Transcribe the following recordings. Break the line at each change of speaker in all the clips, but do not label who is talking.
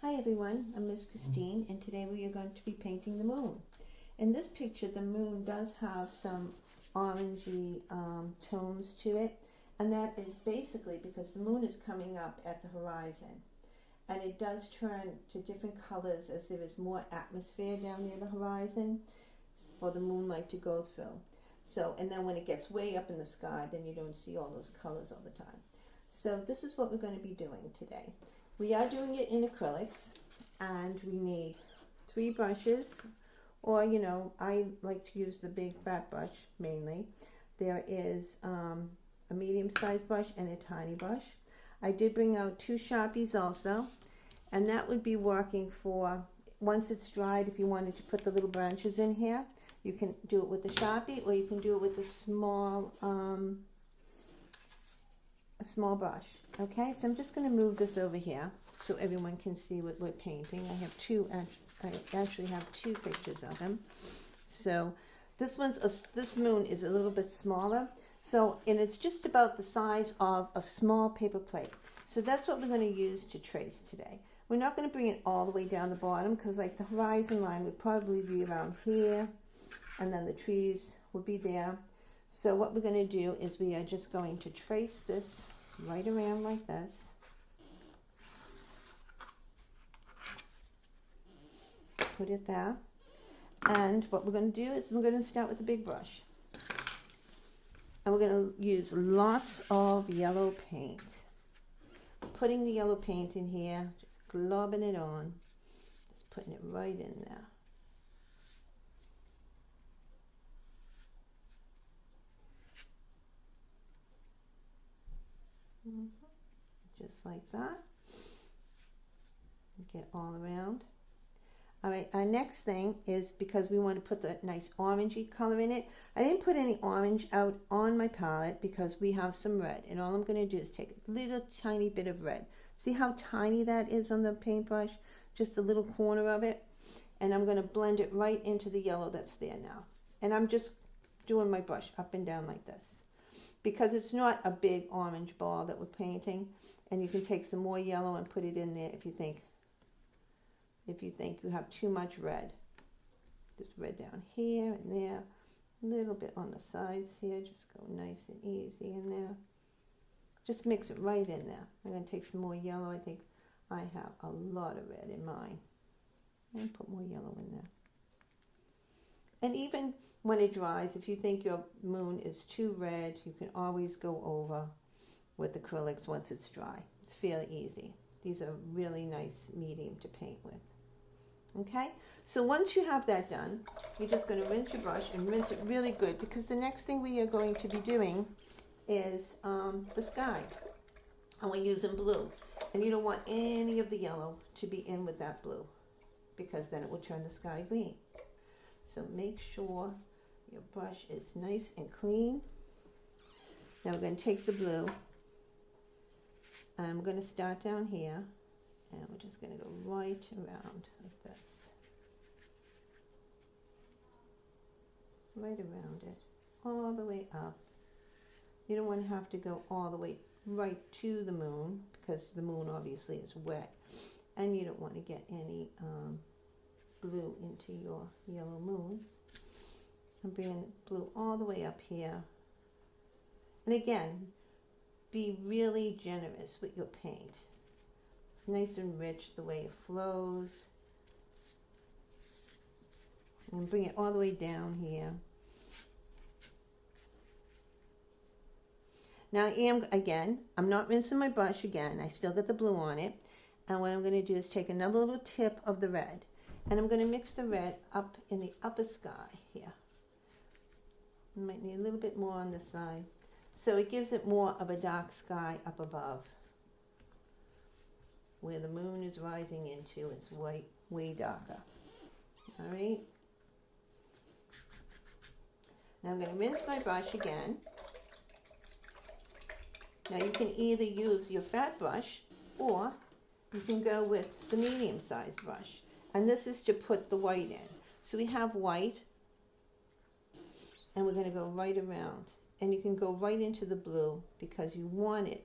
Hi everyone, I'm Miss Christine and today we are going to be painting the moon. In this picture the moon does have some orangey tones to it, and that is basically because the moon is coming up at the horizon and it does turn to different colors as there is more atmosphere down near the horizon for the moonlight to go through. So, and then when it gets way up in the sky, then you don't see all those colors all the time. So this is what we're going to be doing today. We are doing it in acrylics, and we need 3 brushes, or I like to use the big fat brush mainly. There is a medium-sized brush and a tiny brush. I did bring out 2 Sharpies also, and that would be working for once it's dried. If you wanted to put the little branches in here, you can do it with the Sharpie, or you can do it with a small brush. Okay, so I'm just going to move this over here so everyone can see what we're painting. I actually have 2 pictures of them. So this moon is a little bit smaller. So, and it's just about the size of a small paper plate. So that's what we're going to use to trace today. We're not going to bring it all the way down the bottom because like the horizon line would probably be around here, and then the trees will be there. So what we're going to do is we are just going to trace this right around like this. Put it there. And what we're going to do is we're going to start with the big brush. And we're going to use lots of yellow paint. Putting the yellow paint in here, just globbing it on. Just putting it right in there. Just like that. Get all around. All right, our next thing is, because we want to put the nice orangey color in it, I didn't put any orange out on my palette because we have some red, and all I'm going to do is take a little tiny bit of red. See how tiny that is on the paintbrush? Just a little corner of it. And I'm going to blend it right into the yellow that's there now. And I'm just doing my brush up and down like this, because it's not a big orange ball that we're painting, and you can take some more yellow and put it in there if you think you have too much red. Just red down here and there, a little bit on the sides here. Just go nice and easy in there. Just mix it right in there. I'm going to take some more yellow. I think I have a lot of red in mine. And put more yellow in there. And even when it dries, if you think your moon is too red, you can always go over with acrylics once it's dry. It's fairly easy. These are really nice medium to paint with. Okay, so once you have that done, you're just going to rinse your brush and rinse it really good, because the next thing we are going to be doing is the sky. And we're using blue. And you don't want any of the yellow to be in with that blue, because then it will turn the sky green. So make sure your brush is nice and clean. Now we're going to take the blue. I'm going to start down here, and we're just going to go right around like this. Right around it, all the way up. You don't want to have to go all the way right to the moon, because the moon obviously is wet, and you don't want to get any blue into your yellow moon. I'm bringing blue all the way up here. And again, be really generous with your paint. It's nice and rich the way it flows. And bring it all the way down here. Now I'm not rinsing my brush again. I still got the blue on it. And what I'm going to do is take another little tip of the red, and I'm going to mix the red up in the upper sky here. You might need a little bit more on this side. So it gives it more of a dark sky up above, where the moon is rising into. It's white, way darker. All right. Now I'm going to rinse my brush again. Now you can either use your fat brush, or you can go with the medium-sized brush. And this is to put the white in. So we have white, and we're going to go right around. And you can go right into the blue, because you want it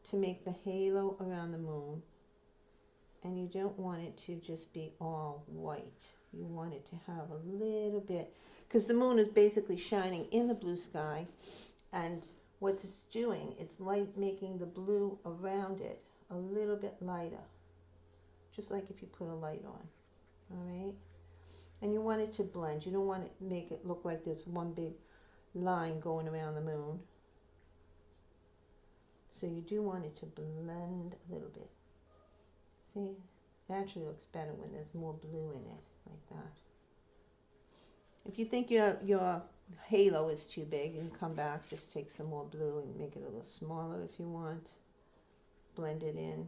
to make the halo around the moon and you don't want it to just be all white. You want it to have a little bit, because the moon is basically shining in the blue sky, and what it's doing, it's making the blue around it a little bit lighter, just like if you put a light on. All right, and you want it to blend. You don't want to make it look like there's one big line going around the moon. So you do want it to blend a little bit. See, it actually looks better when there's more blue in it, like that. If you think your halo is too big, you can come back, just take some more blue and make it a little smaller if you want. Blend it in.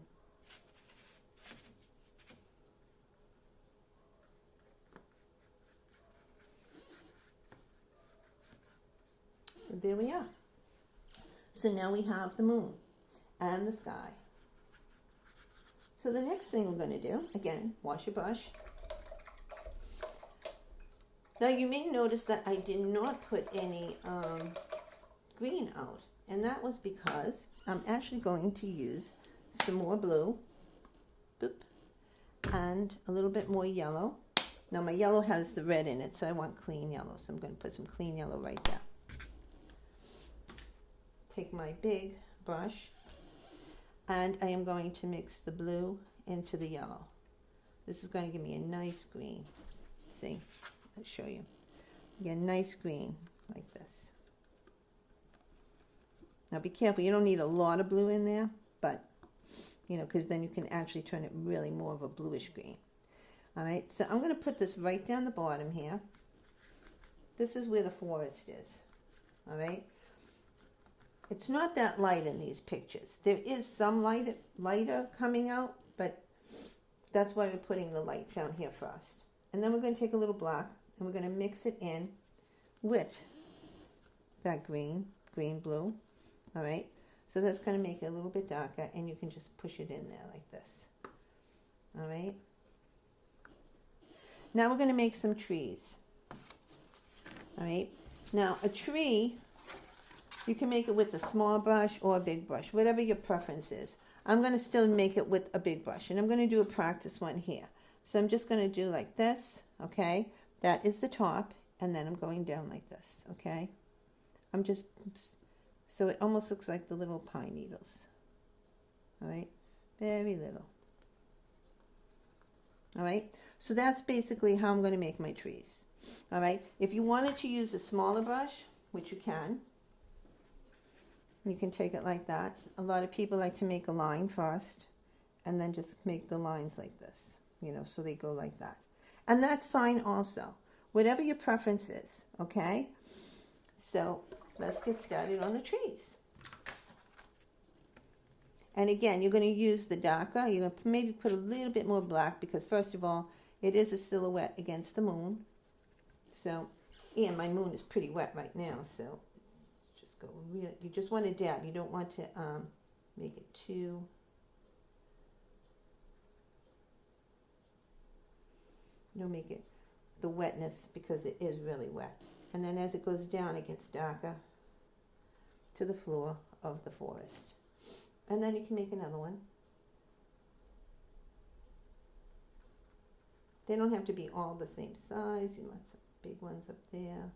And there we are. So now we have the moon and the sky. So the next thing we're going to do, again, wash your brush. Now you may notice that I did not put any green out, and that was because I'm actually going to use some more blue, boop, and a little bit more yellow. Now my yellow has the red in it, so I want clean yellow, so I'm going to put some clean yellow right there. Take my big brush, and I am going to mix the blue into the yellow. This is going to give me a nice green. See, I'll show you. Again, nice green like this. Now be careful, you don't need a lot of blue in there, but you know, because then you can actually turn it really more of a bluish green. All right, so I'm going to put this right down the bottom here. This is where the forest is. All right. It's not that light in these pictures. There is some lighter coming out, but that's why we're putting the light down here first. And then we're going to take a little black, and we're going to mix it in with that green, blue. All right? So that's going to make it a little bit darker, and you can just push it in there like this. All right? Now we're going to make some trees. All right? Now, a tree, you can make it with a small brush or a big brush, whatever your preference is. I'm going to still make it with a big brush, and I'm going to do a practice one here. So I'm just going to do like this, okay? That is the top, and then I'm going down like this, okay? I'm just, so it almost looks like the little pine needles, all right? Very little. All right? So that's basically how I'm going to make my trees, all right? If you wanted to use a smaller brush, which you can take it like that. A lot of people like to make a line first and then just make the lines like this, you know, so they go like that. And that's fine also, whatever your preference is, okay? So let's get started on the trees. And again, you're going to use the darker. You're going to maybe put a little bit more black because, first of all, it is a silhouette against the moon. So, and my moon is pretty wet right now, so go real, you just want to dab. You don't want to make it too. You don't make it the wetness because it is really wet. And then as it goes down, it gets darker to the floor of the forest. And then you can make another one. They don't have to be all the same size. You want some big ones up there.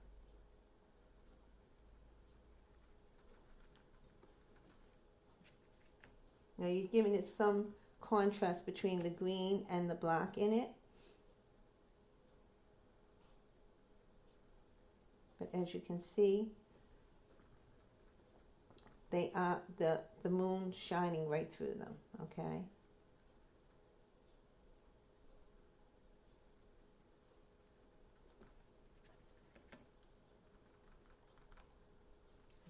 Now you're giving it some contrast between the green and the black in it. But as you can see, they are the moon shining right through them, okay?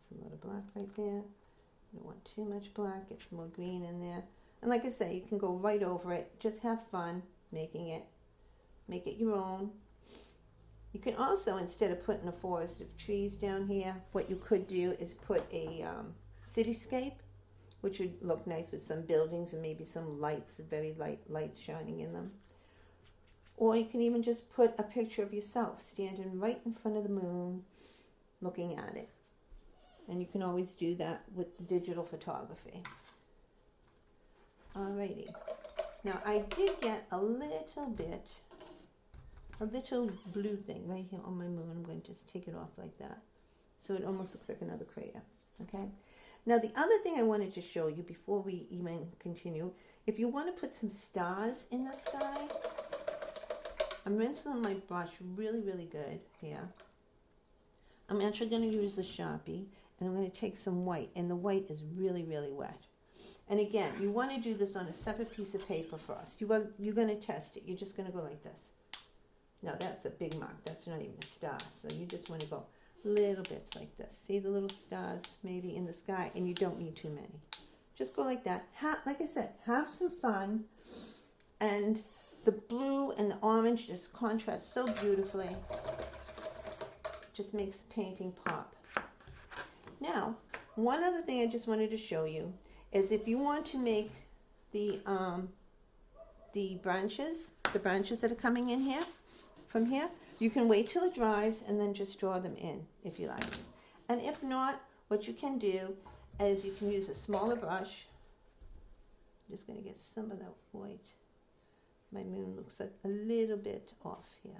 There's a lot of black right there. You don't want too much black, get some more green in there. And like I say, you can go right over it. Just have fun making it. Make it your own. You can also, instead of putting a forest of trees down here, what you could do is put a cityscape, which would look nice with some buildings and maybe some lights, very light lights shining in them. Or you can even just put a picture of yourself standing right in front of the moon, looking at it. And you can always do that with digital photography. Alrighty. Now I did get a little blue thing right here on my moon. I'm going to just take it off like that. So it almost looks like another crater, okay? Now the other thing I wanted to show you before we even continue, if you want to put some stars in the sky, I'm rinsing my brush really, really good here. I'm actually going to use the Sharpie, and I'm going to take some white, and the white is really, really wet. And again, you want to do this on a separate piece of paper first. You're going to test it. You're just going to go like this. Now that's a big mark. That's not even a star. So you just want to go little bits like this. See the little stars maybe in the sky, and you don't need too many. Just go like that. Like I said, have some fun. And the blue and the orange just contrast so beautifully. Just makes painting pop. Now, one other thing I just wanted to show you is if you want to make the branches that are coming in here, from here, you can wait till it dries and then just draw them in if you like. And if not, what you can do is you can use a smaller brush. I'm just going to get some of that white. My moon looks like a little bit off here,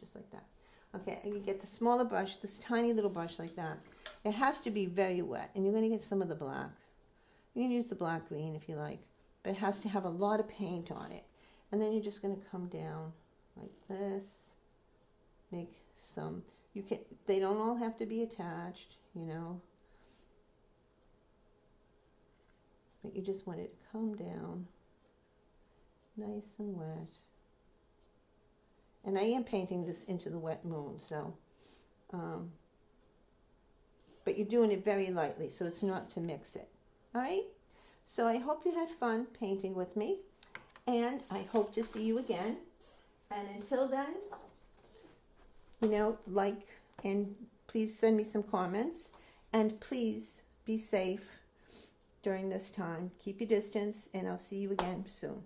just like that. Okay, and you get the smaller brush, this tiny little brush like that. It has to be very wet, and you're going to get some of the black. You can use the black green if you like, but it has to have a lot of paint on it. And then you're just going to come down like this. Make some, they don't all have to be attached, you know. But you just want it to come down nice and wet. And I am painting this into the wet moon, so, but you're doing it very lightly, so it's not to mix it. All right? So I hope you had fun painting with me, and I hope to see you again. And until then, you know, like, and please send me some comments, and please be safe during this time. Keep your distance, and I'll see you again soon.